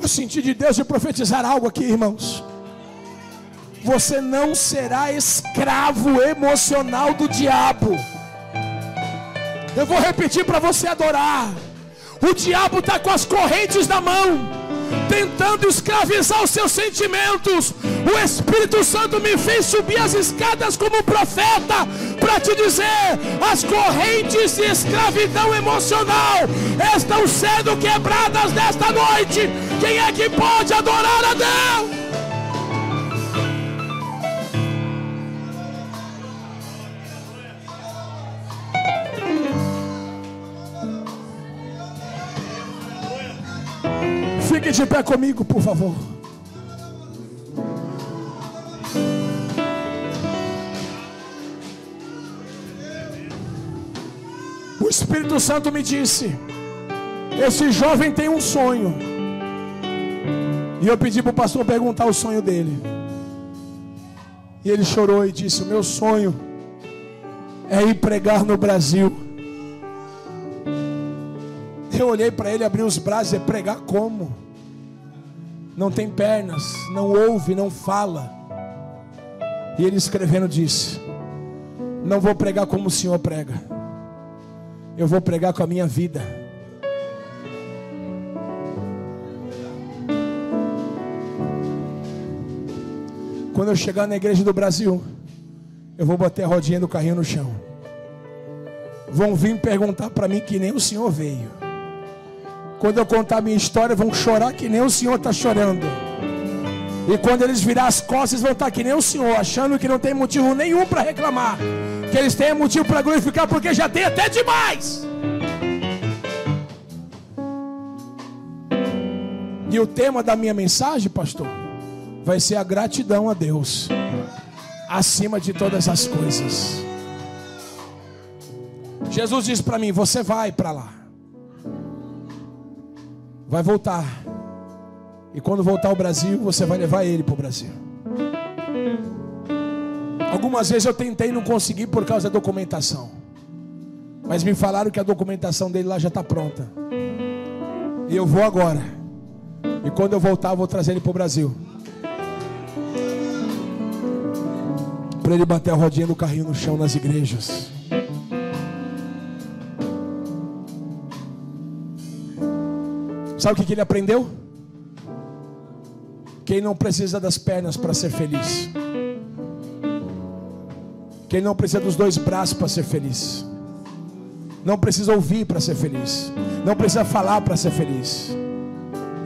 Eu senti de Deus de profetizar algo aqui, irmãos. Você não será escravo emocional do diabo. Eu vou repetir para você adorar. O diabo está com as correntes na mão, tentando escravizar os seus sentimentos. O Espírito Santo me fez subir as escadas como profeta para te dizer: as correntes de escravidão emocional estão sendo quebradas nesta noite. Quem é que pode adorar a Deus? Fique de pé comigo, por favor. O Espírito Santo me disse: esse jovem tem um sonho. E eu pedi para o pastor perguntar o sonho dele. E ele chorou e disse: o meu sonho é ir pregar no Brasil. Eu olhei para ele, abri os braços e disse: pregar como? Não tem pernas, não ouve, não fala. E ele escrevendo disse: não vou pregar como o Senhor prega, eu vou pregar com a minha vida. Quando eu chegar na igreja do Brasil, eu vou bater a rodinha do carrinho no chão. Vão vir perguntar para mim que nem o Senhor veio. Quando eu contar a minha história, vão chorar que nem o Senhor está chorando. E quando eles virar as costas, vão estar que nem o Senhor, achando que não tem motivo nenhum para reclamar, que eles têm motivo para glorificar, porque já tem até demais. E o tema da minha mensagem, pastor, vai ser a gratidão a Deus acima de todas as coisas. Jesus disse para mim: você vai para lá, vai voltar, e quando voltar ao Brasil, você vai levar ele para o Brasil. Algumas vezes eu tentei e não consegui por causa da documentação, mas me falaram que a documentação dele lá já está pronta. E eu vou agora, e quando eu voltar eu vou trazer ele para o Brasil, para ele bater a rodinha do carrinho no chão nas igrejas. Sabe o que ele aprendeu? Que ele não precisa das pernas para ser feliz, que ele não precisa dos dois braços para ser feliz, não precisa ouvir para ser feliz, não precisa falar para ser feliz.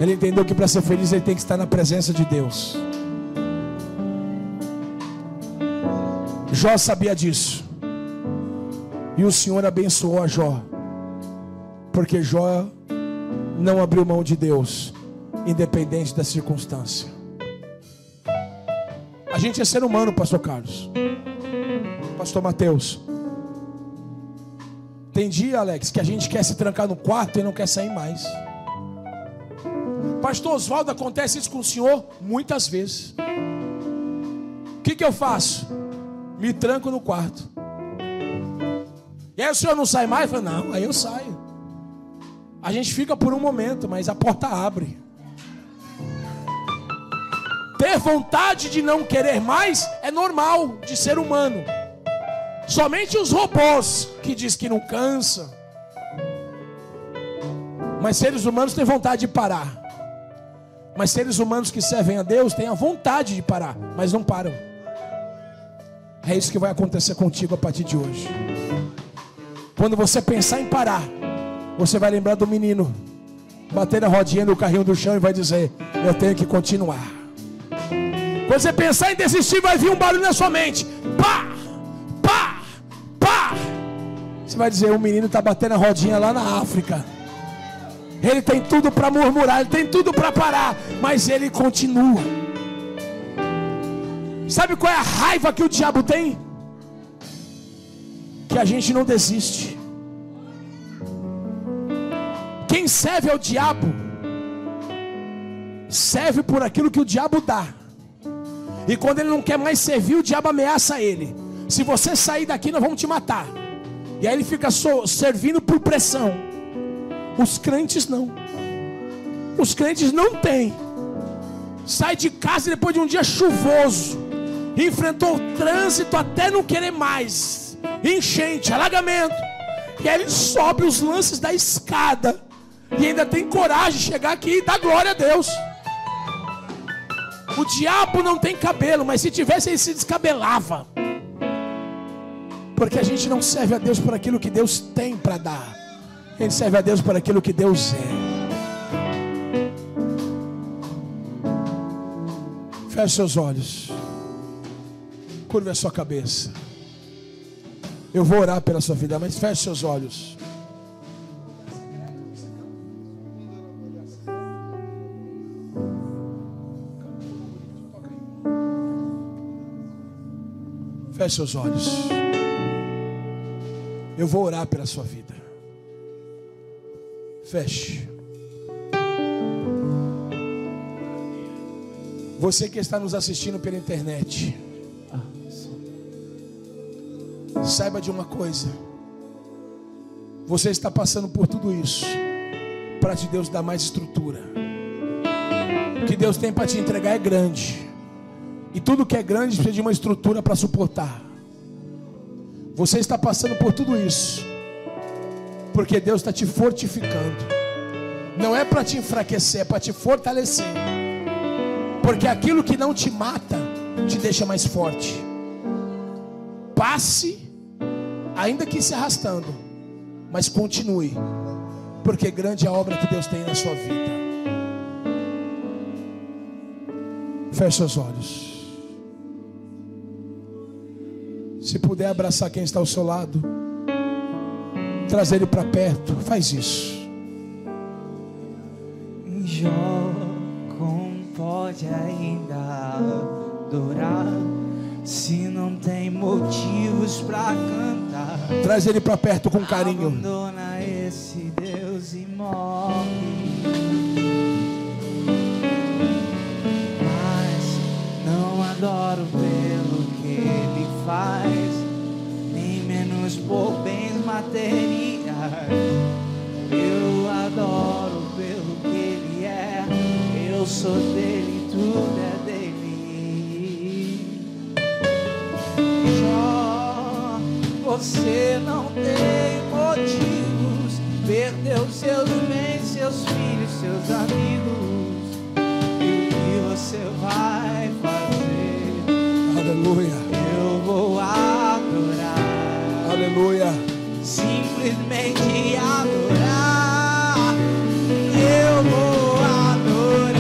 Ele entendeu que para ser feliz ele tem que estar na presença de Deus. Jó sabia disso, e o Senhor abençoou a Jó, porque Jó não abriu mão de Deus, independente da circunstância. A gente é ser humano, pastor Carlos, pastor Mateus. Tem dia, Alex, que a gente quer se trancar no quarto e não quer sair mais. Pastor Oswaldo, acontece isso com o senhor muitas vezes. O que eu faço? Me tranco no quarto E aí o senhor não sai mais? Eu falo, não, aí eu saio. A gente fica por um momento, mas a porta abre. Ter vontade de não querer mais é normal de ser humano. Somente os robôs que diz que não cansa. Mas seres humanos têm vontade de parar. Mas seres humanos que servem a Deus têm a vontade de parar, mas não param. É isso que vai acontecer contigo a partir de hoje. Quando você pensar em parar, você vai lembrar do menino bater a rodinha no carrinho do chão e vai dizer: eu tenho que continuar. Quando você pensar em desistir, vai vir um barulho na sua mente. Pá! Pá! Pá! Você vai dizer: o menino está batendo a rodinha lá na África. Ele tem tudo para murmurar, ele tem tudo para parar, mas ele continua. Sabe qual é a raiva que o diabo tem? Que a gente não desiste. Quem serve ao diabo serve por aquilo que o diabo dá. E quando ele não quer mais servir, o diabo ameaça ele: se você sair daqui, nós vamos te matar. E aí ele fica servindo por pressão. Os crentes não. Os crentes não têm. Sai de casa depois de um dia chuvoso, enfrentou o trânsito até não querer mais, enchente, alagamento, e aí ele sobe os lances da escada e ainda tem coragem de chegar aqui e dar glória a Deus. O diabo não tem cabelo, mas se tivesse ele se descabelava. Porque a gente não serve a Deus por aquilo que Deus tem para dar. A gente serve a Deus por aquilo que Deus é. Feche seus olhos. Curva a sua cabeça. Eu vou orar pela sua vida, mas feche seus olhos. Feche seus olhos. Eu vou orar pela sua vida. Feche. Você que está nos assistindo pela internet, saiba de uma coisa: você está passando por tudo isso para te Deus dar mais estrutura. O que Deus tem para te entregar é grande, e tudo que é grande precisa de uma estrutura para suportar. Você está passando por tudo isso porque Deus está te fortificando. Não é para te enfraquecer, é para te fortalecer. Porque aquilo que não te mata te deixa mais forte. Passe, ainda que se arrastando, mas continue, porque grande é a obra que Deus tem na sua vida. Feche seus olhos. Se puder abraçar quem está ao seu lado, trazer ele para perto, faz isso. Jó, como pode ainda adorar se não tem motivos para cantar? Traz ele para perto com carinho. Abandona esse Deus e morre. Mas não adoro pelo que ele faz, nem menos por bens materiais. Eu adoro pelo que ele é. Eu sou dele, tudo é dele. Jó, você não tem motivos. Perdeu seus bens, seus filhos, seus amigos. E o que você vai fazer? Aleluia. Eu vou adorar. Aleluia. Simplesmente adorar. Eu vou adorar.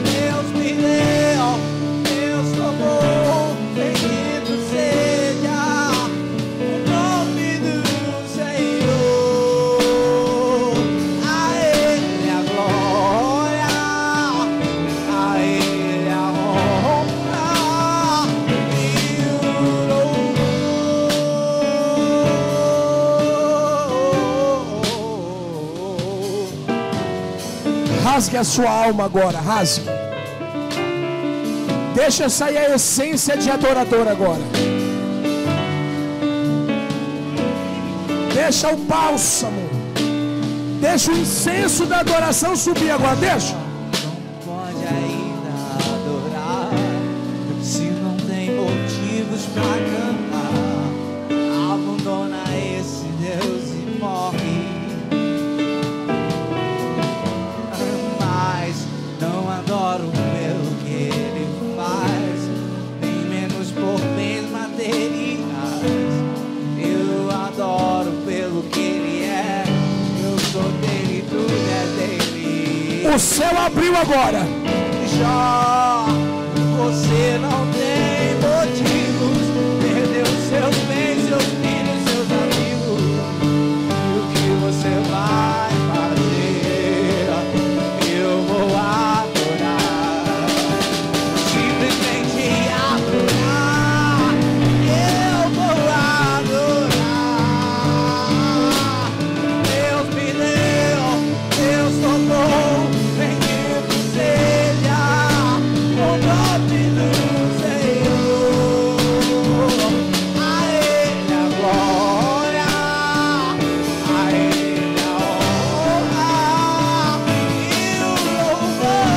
Deus me deu, Deus tomou. Bendito seja o nome do Senhor. A Ele a glória, a Ele a honra e o louvor. Rasgue a sua alma agora, rasgue. Deixa sair a essência de adorador agora. Deixa o bálsamo, deixa o incenso da adoração subir agora, deixa. Não pode ainda adorar se não tem motivos pra cantar. Abandona esse Deus e morre. Mas não adoro pelo que ele faz, nem menos por bens materiais. Eu adoro pelo que ele é. Eu sou dele, tudo é dele. O céu abriu agora. Jó, você não tem motivos. Perdeu seus bens, seus filhos, seus amigos. E o que você vai fazer? Eu vou adorar. Simplesmente adorar. Eu vou adorar. Deus me deu, Deus tomou. Bendito seja o nome do Senhor. A Ele a glória, a Ele a honra e o louvor.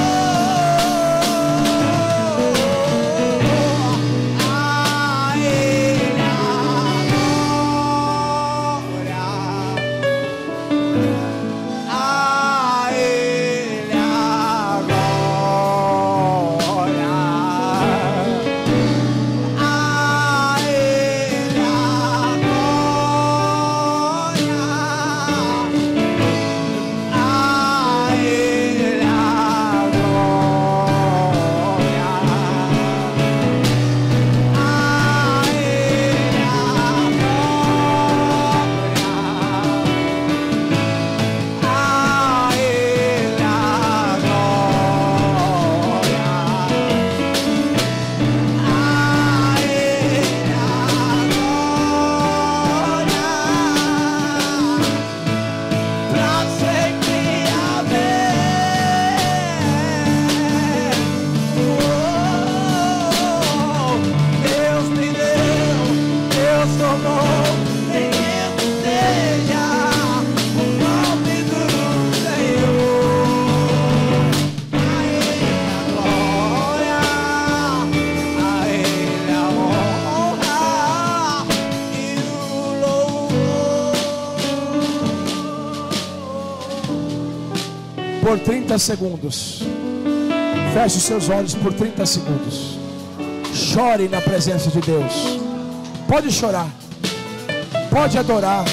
A Ele a glória. A Ele a glória, a Ele a glória, a Ele a Deus me deu, Deus tomou, bendito seja o nome do Senhor. A Ele a glória, a Ele a honra e o louvor. Por 30 segundos. Feche os seus olhos por 30 segundos. Chore na presença de Deus. Pode chorar. Pode adorar.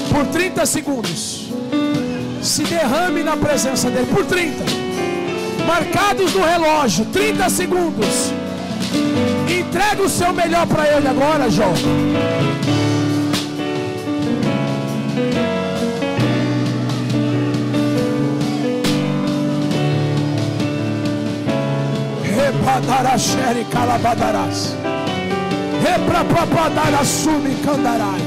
Por 30 segundos. Se derrame na presença dele. Por 30. Marcados no relógio. 30 segundos. Entrega o seu melhor para ele agora, Jó. Repadarasheri calabadaras. Reprapapadarasumi candarai.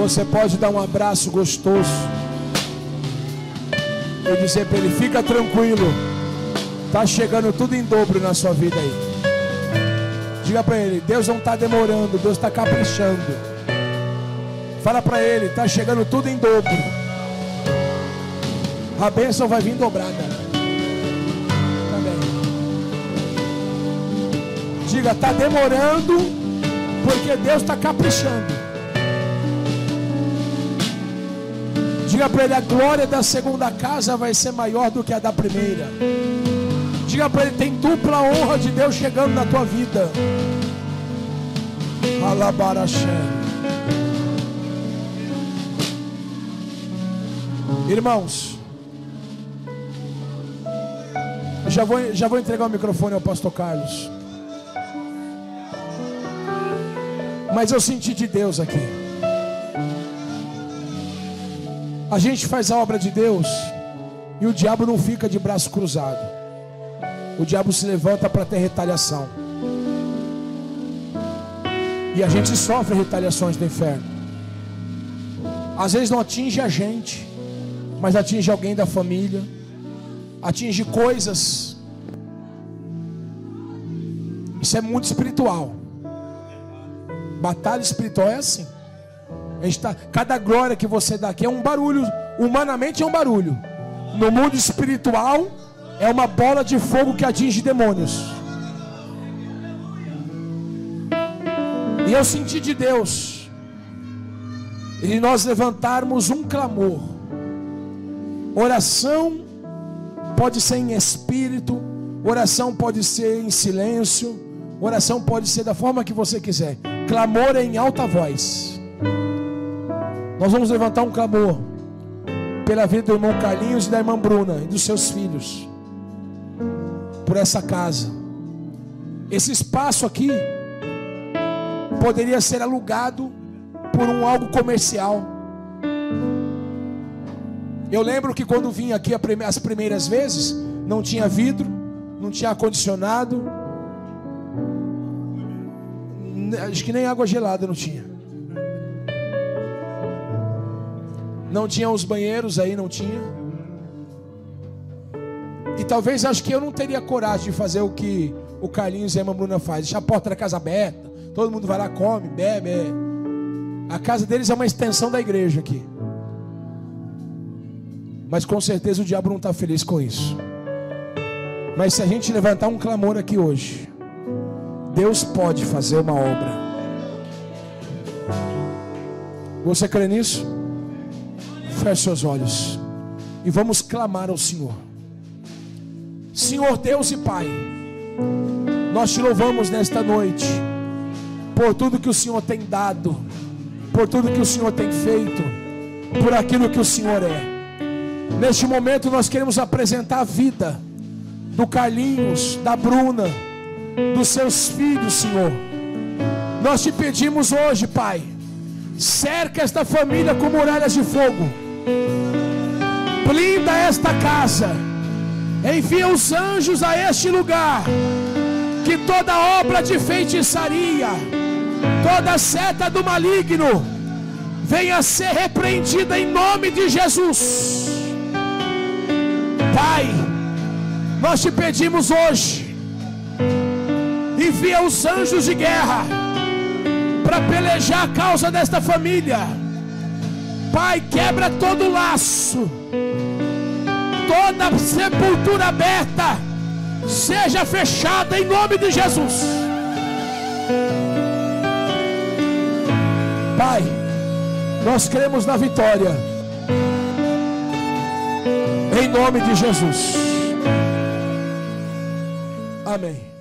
Você pode dar um abraço gostoso e dizer para ele: fica tranquilo, está chegando tudo em dobro na sua vida aí. Diga para ele: Deus não está demorando, Deus está caprichando. Fala para ele: está chegando tudo em dobro. A bênção vai vir dobrada. Também. Diga: está demorando porque Deus está caprichando. Diga para ele: a glória da segunda casa vai ser maior do que a da primeira. Diga para ele: tem dupla honra de Deus chegando na tua vida. Alabaraxé. Irmãos, já vou entregar o microfone ao pastor Carlos. Mas eu senti de Deus aqui. A gente faz a obra de Deus e o diabo não fica de braço cruzado. O diabo se levanta para ter retaliação. E a gente sofre retaliações do inferno. Às vezes não atinge a gente, mas atinge alguém da família, atinge coisas. Isso é muito espiritual. Batalha espiritual é assim. Cada glória que você dá aqui é um barulho. Humanamente é um barulho. No mundo espiritual é uma bola de fogo que atinge demônios. E eu senti de Deus e nós levantarmos um clamor. Oração pode ser em espírito, oração pode ser em silêncio, oração pode ser da forma que você quiser. Clamor é em alta voz. Nós vamos levantar um clamor pela vida do irmão Carlinhos e da irmã Bruna e dos seus filhos, por essa casa. Esse espaço aqui poderia ser alugado por algo comercial. Eu lembro que quando vim aqui as primeiras vezes, não tinha vidro, não tinha ar-condicionado, acho que nem água gelada não tinha. Não tinha os banheiros aí, não tinha. E talvez acho que eu não teria coragem de fazer o que o Carlinhos e a irmã Bruna faz. Deixar a porta da casa aberta, todo mundo vai lá, come, bebe. A casa deles é uma extensão da igreja aqui. Mas com certeza o diabo não está feliz com isso. Mas se a gente levantar um clamor aqui hoje, Deus pode fazer uma obra. Você crê nisso? Feche seus olhos e vamos clamar ao Senhor. Senhor Deus e Pai, nós te louvamos nesta noite por tudo que o Senhor tem dado, por tudo que o Senhor tem feito, por aquilo que o Senhor é. Neste momento nós queremos apresentar a vida do Carlinhos, da Bruna, dos seus filhos, Senhor. Nós te pedimos hoje, Pai, cerca esta família com muralhas de fogo, blinda esta casa, envia os anjos a este lugar, que toda obra de feitiçaria, toda seta do maligno venha a ser repreendida em nome de Jesus. Pai, nós te pedimos hoje, envia os anjos de guerra para pelejar a causa desta família. Pai, quebra todo laço, toda sepultura aberta seja fechada em nome de Jesus. Pai, nós cremos na vitória em nome de Jesus. Amém.